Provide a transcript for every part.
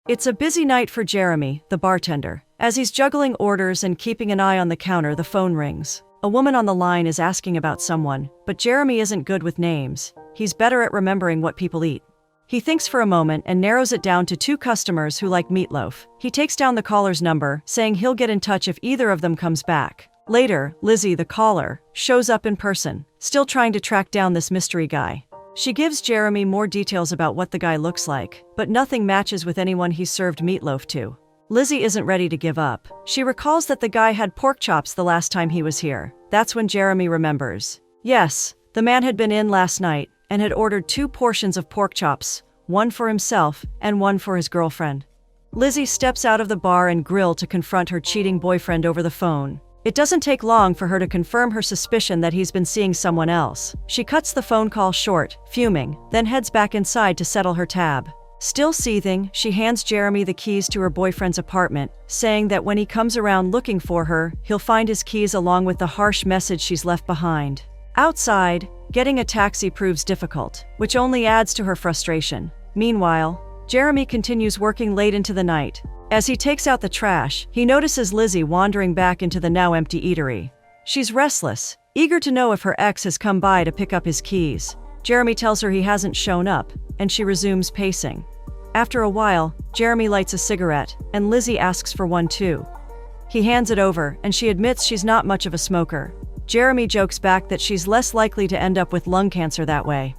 It's a busy night for Jeremy, the bartender. As he's juggling orders and keeping an eye on the counter, the phone rings. A woman on the line is asking about someone, but Jeremy isn't good with names. He's better at remembering what people eat. He thinks for a moment and narrows it down to 2 customers who like meatloaf. He takes down the caller's number, saying he'll get in touch if either of them comes back. Later, Lizzie, the caller, shows up in person, still trying to track down this mystery guy. She gives Jeremy more details about what the guy looks like, but nothing matches with anyone he served meatloaf to. Lizzie isn't ready to give up. She recalls that the guy had pork chops the last time he was here. That's when Jeremy remembers. Yes, the man had been in last night and had ordered 2 portions of pork chops, one for himself and one for his girlfriend. Lizzie steps out of the bar and grill to confront her cheating boyfriend over the phone. It doesn't take long for her to confirm her suspicion that he's been seeing someone else. She cuts the phone call short, fuming, then heads back inside to settle her tab. Still seething, she hands Jeremy the keys to her boyfriend's apartment, saying that when he comes around looking for her, he'll find his keys along with the harsh message she's left behind. Outside, getting a taxi proves difficult, which only adds to her frustration. Meanwhile, Jeremy continues working late into the night. As he takes out the trash, he notices Lizzie wandering back into the now empty eatery. She's restless, eager to know if her ex has come by to pick up his keys. Jeremy tells her he hasn't shown up, and she resumes pacing. After a while, Jeremy lights a cigarette, and Lizzie asks for one too. He hands it over, and she admits she's not much of a smoker. Jeremy jokes back that she's less likely to end up with lung cancer that way.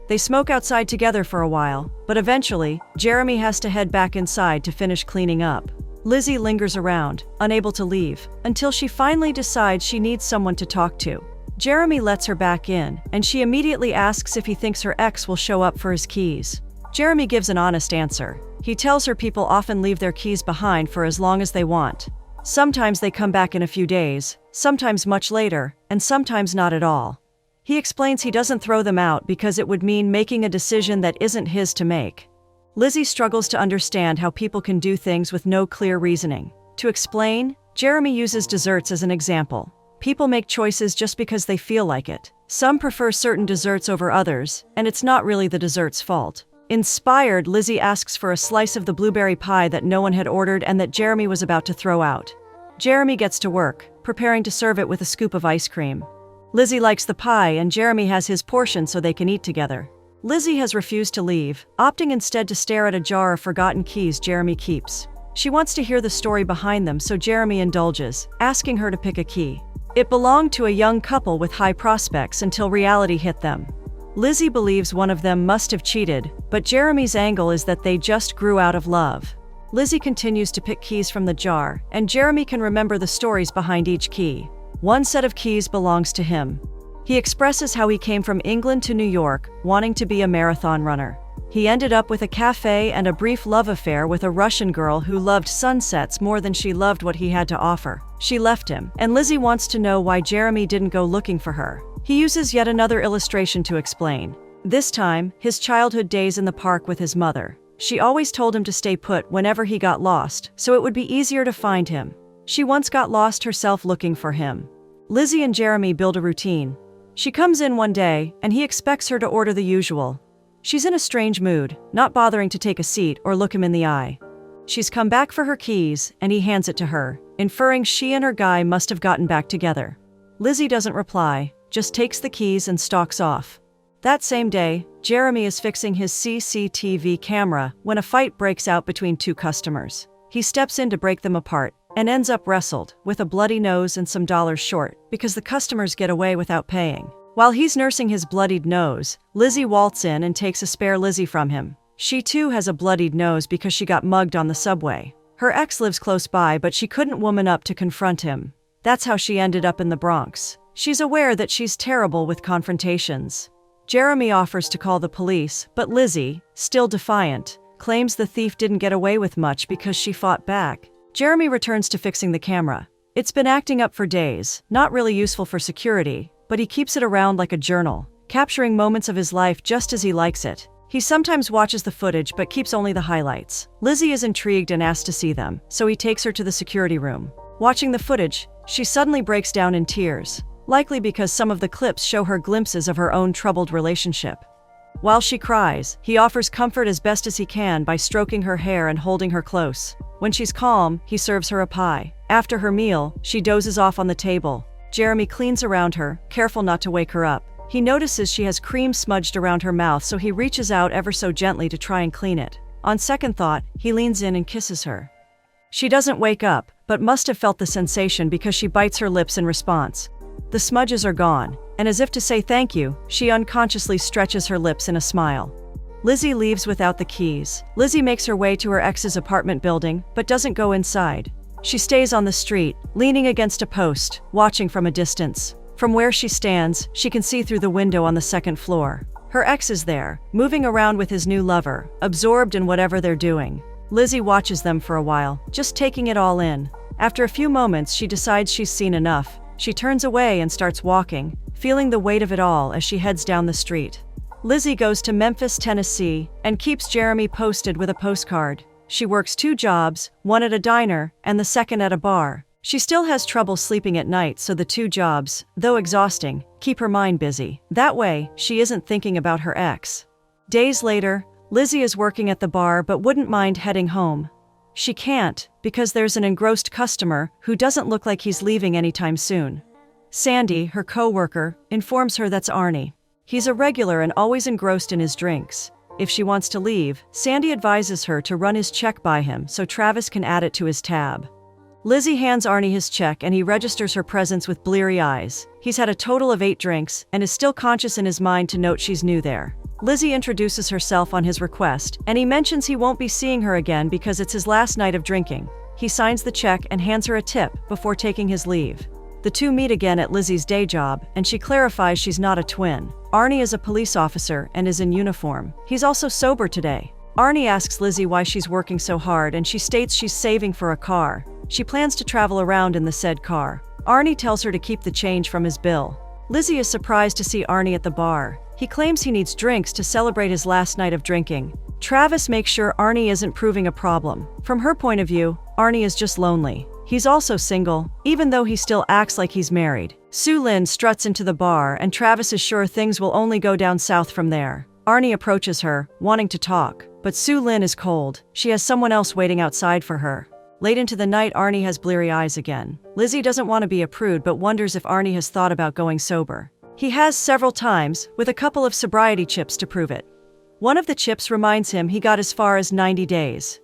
They smoke outside together for a while, but eventually, Jeremy has to head back inside to finish cleaning up. Lizzie lingers around, unable to leave, until she finally decides she needs someone to talk to. Jeremy lets her back in, and she immediately asks if he thinks her ex will show up for his keys. Jeremy gives an honest answer. He tells her people often leave their keys behind for as long as they want. Sometimes they come back in a few days, sometimes much later, and sometimes not at all. He explains he doesn't throw them out because it would mean making a decision that isn't his to make. Lizzie struggles to understand how people can do things with no clear reasoning. To explain, Jeremy uses desserts as an example. People make choices just because they feel like it. Some prefer certain desserts over others, and it's not really the dessert's fault. Inspired, Lizzie asks for a slice of the blueberry pie that no one had ordered and that Jeremy was about to throw out. Jeremy gets to work, preparing to serve it with a scoop of ice cream. Lizzie likes the pie and Jeremy has his portion so they can eat together. Lizzie has refused to leave, opting instead to stare at a jar of forgotten keys Jeremy keeps. She wants to hear the story behind them, so Jeremy indulges, asking her to pick a key. It belonged to a young couple with high prospects until reality hit them. Lizzie believes one of them must have cheated, but Jeremy's angle is that they just grew out of love. Lizzie continues to pick keys from the jar, and Jeremy can remember the stories behind each key. One set of keys belongs to him. He expresses how he came from England to New York, wanting to be a marathon runner. He ended up with a cafe and a brief love affair with a Russian girl who loved sunsets more than she loved what he had to offer. She left him, and Lizzie wants to know why Jeremy didn't go looking for her. He uses yet another illustration to explain. This time, his childhood days in the park with his mother. She always told him to stay put whenever he got lost, so it would be easier to find him. She once got lost herself looking for him. Lizzie and Jeremy build a routine. She comes in one day, and he expects her to order the usual. She's in a strange mood, not bothering to take a seat or look him in the eye. She's come back for her keys, and he hands it to her, inferring she and her guy must have gotten back together. Lizzie doesn't reply, just takes the keys and stalks off. That same day, Jeremy is fixing his CCTV camera when a fight breaks out between 2 customers. He steps in to break them apart, and ends up wrestled, with a bloody nose and some dollars short, because the customers get away without paying. While he's nursing his bloodied nose, Lizzie waltz in and takes a spare Lizzie from him. She too has a bloodied nose because she got mugged on the subway. Her ex lives close by, but she couldn't woman up to confront him. That's how she ended up in the Bronx. She's aware that she's terrible with confrontations. Jeremy offers to call the police, but Lizzie, still defiant, claims the thief didn't get away with much because she fought back. Jeremy returns to fixing the camera. It's been acting up for days, not really useful for security, but he keeps it around like a journal, capturing moments of his life just as he likes it. He sometimes watches the footage but keeps only the highlights. Lizzie is intrigued and asks to see them, so he takes her to the security room. Watching the footage, she suddenly breaks down in tears, likely because some of the clips show her glimpses of her own troubled relationship. While she cries, he offers comfort as best as he can by stroking her hair and holding her close. When she's calm, he serves her a pie. After her meal, she dozes off on the table. Jeremy cleans around her, careful not to wake her up. He notices she has cream smudged around her mouth, so he reaches out ever so gently to try and clean it. On second thought, he leans in and kisses her. She doesn't wake up, but must have felt the sensation because she bites her lips in response. The smudges are gone, and as if to say thank you, she unconsciously stretches her lips in a smile. Lizzie leaves without the keys. Lizzie makes her way to her ex's apartment building, but doesn't go inside. She stays on the street, leaning against a post, watching from a distance. From where she stands, she can see through the window on the second floor. Her ex is there, moving around with his new lover, absorbed in whatever they're doing. Lizzie watches them for a while, just taking it all in. After a few moments, she decides she's seen enough. She turns away and starts walking, feeling the weight of it all as she heads down the street. Lizzie goes to Memphis, Tennessee, and keeps Jeremy posted with a postcard. She works 2 jobs, one at a diner and the second at a bar. She still has trouble sleeping at night, so the 2 jobs, though exhausting, keep her mind busy. That way, she isn't thinking about her ex. Days later, Lizzie is working at the bar but wouldn't mind heading home. She can't, because there's an engrossed customer who doesn't look like he's leaving anytime soon. Sandy, her co-worker, informs her that's Arnie. He's a regular and always engrossed in his drinks. If she wants to leave, Sandy advises her to run his check by him so Travis can add it to his tab. Lizzie hands Arnie his check and he registers her presence with bleary eyes. He's had a total of 8 drinks and is still conscious in his mind to note she's new there. Lizzie introduces herself on his request, and he mentions he won't be seeing her again because it's his last night of drinking. He signs the check and hands her a tip before taking his leave. The 2 meet again at Lizzie's day job, and she clarifies she's not a twin. Arnie is a police officer and is in uniform. He's also sober today. Arnie asks Lizzie why she's working so hard, and she states she's saving for a car. She plans to travel around in the said car. Arnie tells her to keep the change from his bill. Lizzie is surprised to see Arnie at the bar. He claims he needs drinks to celebrate his last night of drinking. Travis makes sure Arnie isn't proving a problem. From her point of view, Arnie is just lonely. He's also single, even though he still acts like he's married. Sue Lynn struts into the bar and Travis is sure things will only go down south from there. Arnie approaches her, wanting to talk, but Sue Lynn is cold. She has someone else waiting outside for her. Late into the night, Arnie has bleary eyes again. Lizzie doesn't want to be a prude but wonders if Arnie has thought about going sober. He has several times, with a couple of sobriety chips to prove it. One of the chips reminds him he got as far as 90 days.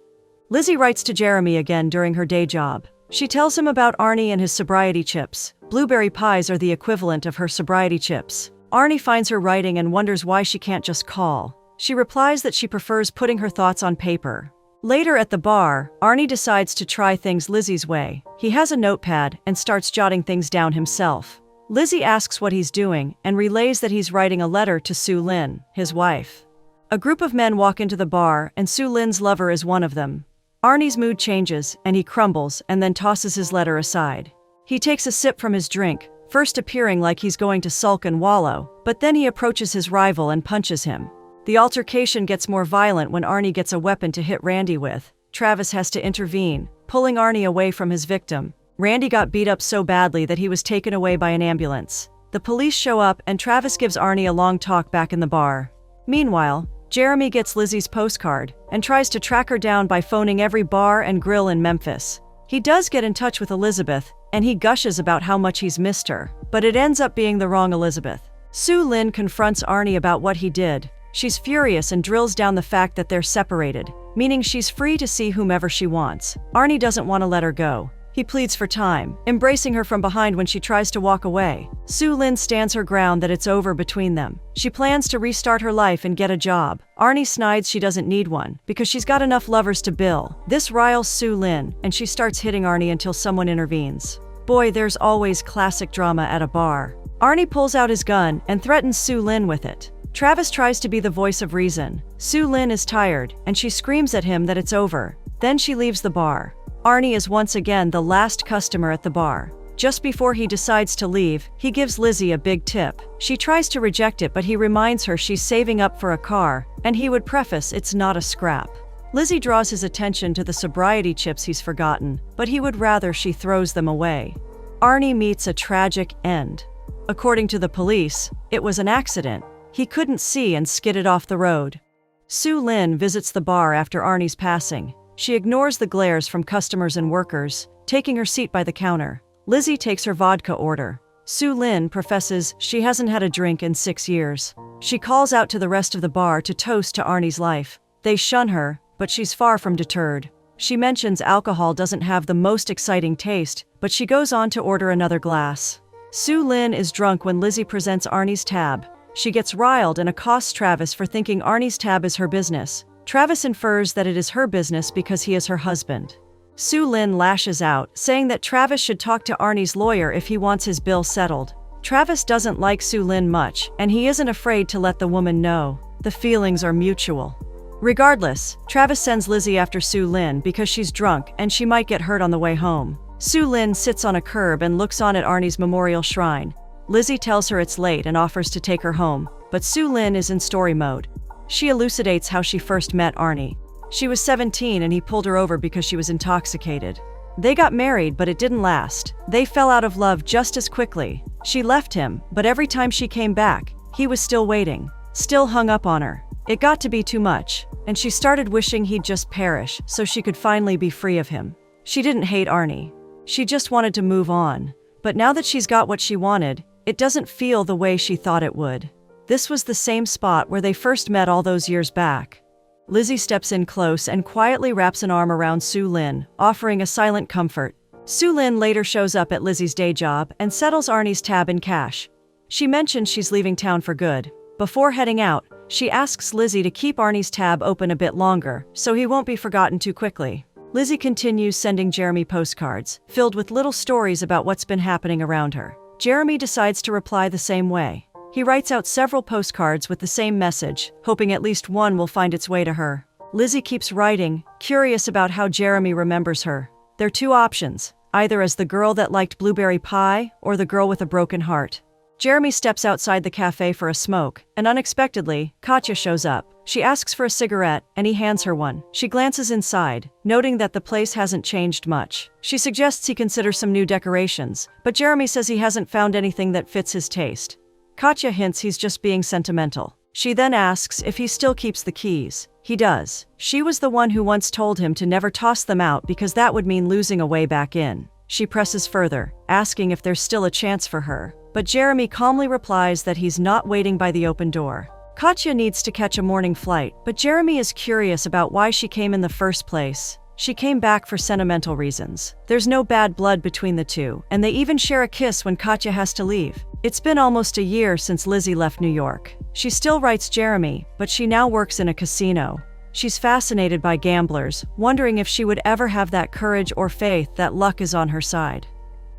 Lizzie writes to Jeremy again during her day job. She tells him about Arnie and his sobriety chips. Blueberry pies are the equivalent of her sobriety chips. Arnie finds her writing and wonders why she can't just call. She replies that she prefers putting her thoughts on paper. Later at the bar, Arnie decides to try things Lizzie's way. He has a notepad and starts jotting things down himself. Lizzie asks what he's doing and relays that he's writing a letter to Sue Lynn, his wife. A group of men walk into the bar and Sue Lynn's lover is one of them. Arnie's mood changes and he crumbles and then tosses his letter aside. He takes a sip from his drink, first appearing like he's going to sulk and wallow, but then he approaches his rival and punches him. The altercation gets more violent when Arnie gets a weapon to hit Randy with. Travis has to intervene, pulling Arnie away from his victim. Randy got beat up so badly that he was taken away by an ambulance. The police show up and Travis gives Arnie a long talk back in the bar. Meanwhile, Jeremy gets Lizzie's postcard and tries to track her down by phoning every bar and grill in Memphis. He does get in touch with Elizabeth, and he gushes about how much he's missed her, but it ends up being the wrong Elizabeth. Sue Lynn confronts Arnie about what he did. She's furious and drills down the fact that they're separated, meaning she's free to see whomever she wants. Arnie doesn't want to let her go. He pleads for time, embracing her from behind when she tries to walk away. Sue Lynn stands her ground that it's over between them. She plans to restart her life and get a job. Arnie snides she doesn't need one, because she's got enough lovers to bill. This riles Sue Lynn, and she starts hitting Arnie until someone intervenes. Boy, there's always classic drama at a bar. Arnie pulls out his gun and threatens Sue Lynn with it. Travis tries to be the voice of reason. Sue Lynn is tired, and she screams at him that it's over. Then she leaves the bar. Arnie is once again the last customer at the bar. Just before he decides to leave, he gives Lizzie a big tip. She tries to reject it, but he reminds her she's saving up for a car, and he would preface it's not a scrap. Lizzie draws his attention to the sobriety chips he's forgotten, but he would rather she throws them away. Arnie meets a tragic end. According to the police, it was an accident. He couldn't see and skidded off the road. Sue Lin visits the bar after Arnie's passing. She ignores the glares from customers and workers, taking her seat by the counter. Lizzie takes her vodka order. Sue Lin professes she hasn't had a drink in 6 years. She calls out to the rest of the bar to toast to Arnie's life. They shun her, but she's far from deterred. She mentions alcohol doesn't have the most exciting taste, but she goes on to order another glass. Sue Lin is drunk when Lizzie presents Arnie's tab. She gets riled and accosts Travis for thinking Arnie's tab is her business. Travis infers that it is her business because he is her husband. Sue Lin lashes out, saying that Travis should talk to Arnie's lawyer if he wants his bill settled. Travis doesn't like Sue Lin much, and he isn't afraid to let the woman know. The feelings are mutual. Regardless, Travis sends Lizzie after Sue Lin because she's drunk and she might get hurt on the way home. Sue Lin sits on a curb and looks on at Arnie's memorial shrine. Lizzie tells her it's late and offers to take her home, but Sue Lin is in story mode. She elucidates how she first met Arnie. She was 17 and he pulled her over because she was intoxicated. They got married, but it didn't last. They fell out of love just as quickly. She left him, but every time she came back, he was still waiting, still hung up on her. It got to be too much, and she started wishing he'd just perish so she could finally be free of him. She didn't hate Arnie. She just wanted to move on. But now that she's got what she wanted, it doesn't feel the way she thought it would. This was the same spot where they first met all those years back. Lizzie steps in close and quietly wraps an arm around Sue Lin, offering a silent comfort. Sue Lin later shows up at Lizzie's day job and settles Arnie's tab in cash. She mentions she's leaving town for good. Before heading out, she asks Lizzie to keep Arnie's tab open a bit longer, so he won't be forgotten too quickly. Lizzie continues sending Jeremy postcards, filled with little stories about what's been happening around her. Jeremy decides to reply the same way. He writes out several postcards with the same message, hoping at least one will find its way to her. Lizzie keeps writing, curious about how Jeremy remembers her. There are two options, either as the girl that liked blueberry pie or the girl with a broken heart. Jeremy steps outside the cafe for a smoke, and unexpectedly, Katya shows up. She asks for a cigarette, and he hands her one. She glances inside, noting that the place hasn't changed much. She suggests he consider some new decorations, but Jeremy says he hasn't found anything that fits his taste. Katya hints he's just being sentimental. She then asks if he still keeps the keys. He does. She was the one who once told him to never toss them out because that would mean losing a way back in. She presses further, asking if there's still a chance for her. But Jeremy calmly replies that he's not waiting by the open door. Katya needs to catch a morning flight, but Jeremy is curious about why she came in the first place. She came back for sentimental reasons. There's no bad blood between the two, and they even share a kiss when Katya has to leave. It's been almost a year since Lizzie left New York. She still writes Jeremy, but she now works in a casino. She's fascinated by gamblers, wondering if she would ever have that courage or faith that luck is on her side.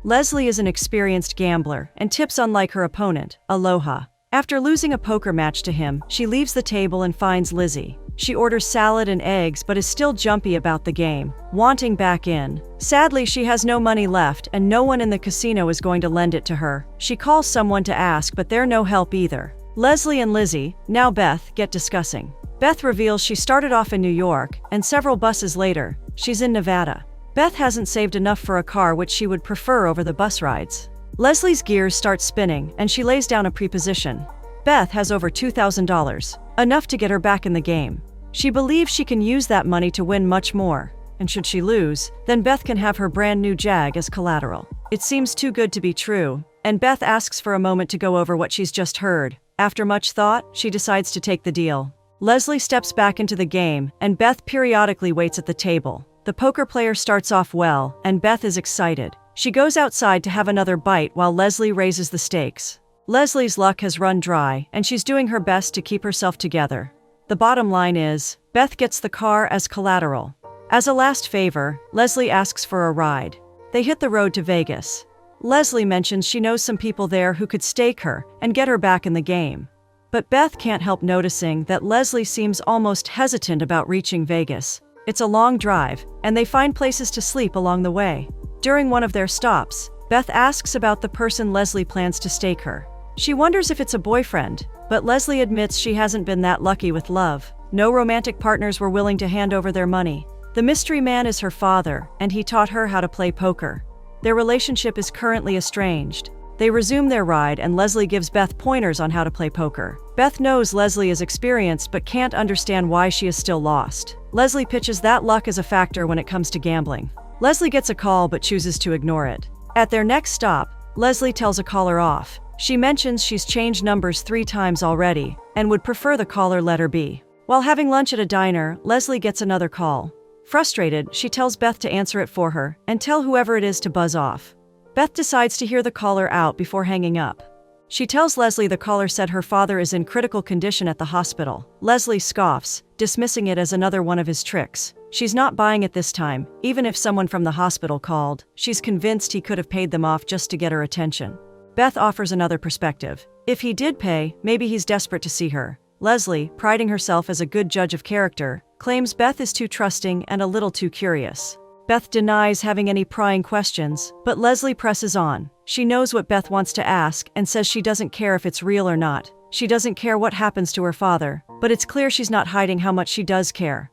Leslie is an experienced gambler and tips unlike her opponent, Aloha. After losing a poker match to him, she leaves the table and finds Lizzie. She orders salad and eggs but is still jumpy about the game, wanting back in. Sadly, she has no money left and no one in the casino is going to lend it to her. She calls someone to ask, but they're no help either. Leslie and Lizzie, now Beth, get discussing. Beth reveals she started off in New York, and several buses later, she's in Nevada. Beth hasn't saved enough for a car which she would prefer over the bus rides. Leslie's gears start spinning and she lays down a preposition. Beth has over $2,000, enough to get her back in the game. She believes she can use that money to win much more, and should she lose, then Beth can have her brand new Jag as collateral. It seems too good to be true, and Beth asks for a moment to go over what she's just heard. After much thought, she decides to take the deal. Leslie steps back into the game, and Beth periodically waits at the table. The poker player starts off well, and Beth is excited. She goes outside to have another bite while Leslie raises the stakes. Leslie's luck has run dry, and she's doing her best to keep herself together. The bottom line is, Beth gets the car as collateral. As a last favor, Leslie asks for a ride. They hit the road to Vegas. Leslie mentions she knows some people there who could stake her and get her back in the game. But Beth can't help noticing that Leslie seems almost hesitant about reaching Vegas. It's a long drive, and they find places to sleep along the way. During one of their stops, Beth asks about the person Leslie plans to stake her. She wonders if it's a boyfriend, but Leslie admits she hasn't been that lucky with love. No romantic partners were willing to hand over their money. The mystery man is her father, and he taught her how to play poker. Their relationship is currently estranged. They resume their ride and Leslie gives Beth pointers on how to play poker. Beth knows Leslie is experienced but can't understand why she is still lost. Leslie pitches that luck is a factor when it comes to gambling. Leslie gets a call but chooses to ignore it. At their next stop, Leslie tells a caller off. She mentions she's changed numbers 3 times already and would prefer the caller let her be. While having lunch at a diner, Leslie gets another call. Frustrated, she tells Beth to answer it for her and tell whoever it is to buzz off. Beth decides to hear the caller out before hanging up. She tells Leslie the caller said her father is in critical condition at the hospital. Leslie scoffs, dismissing it as another one of his tricks. She's not buying it this time. Even if someone from the hospital called, she's convinced he could have paid them off just to get her attention. Beth offers another perspective. If he did pay, maybe he's desperate to see her. Leslie, priding herself as a good judge of character, claims Beth is too trusting and a little too curious. Beth denies having any prying questions, but Leslie presses on. She knows what Beth wants to ask and says she doesn't care if it's real or not. She doesn't care what happens to her father, but it's clear she's not hiding how much she does care.